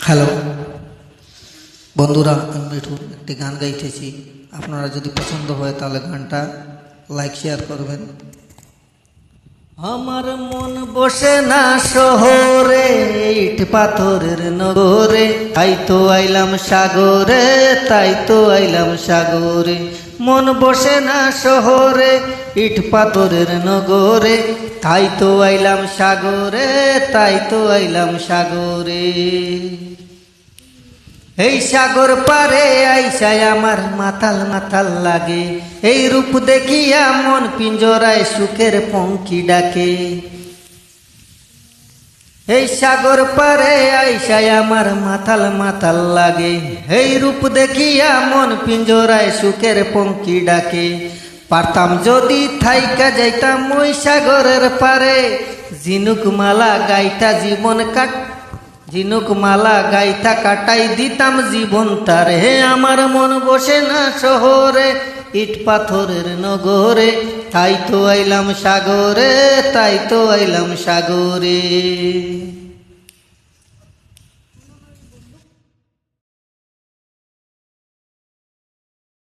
Hello বন্ধুরা, আমি একটি গান গাইতেছি। আপনারা যদি পছন্দ হয় তাহলে গানটা লাইক শেয়ার করবেন। আমার মন বসে না শহরে, ইট পাথরের নগরে, তাই তো আইলাম সাগরে, তাই তো আইলাম সাগরে। মন বসে না শহরে, ইট পাথরের নগরে, তাই তো আইলাম সাগরে, তাই তো আইলাম সাগরে। এই সাগর পারে আইসায় আমার মাতাল মাতাল লাগে, এই রূপ দেখিয়া মন পিঞ্জরায় সুখের পঙ্খী ডাকে। এই সাগর পারে আইসায় আমার মাতাল মাতাল লাগে, এই রূপ দেখিয়া মন পিঞ্জরায় সুখের পঙ্খী ডাকে। পারতাম যদি থাইকা যাইতাম ওই সাগরের পারে, ঝিনুক মালা গাইতা জীবন ঝিনুক মালা গাইতা কাটাই দিতাম জীবন তার। হে আমার মন বসে না শহরে, ইট পাথরের নগরে, তাই তো আইলাম সাগরে, তাই তো আইলাম সাগরে।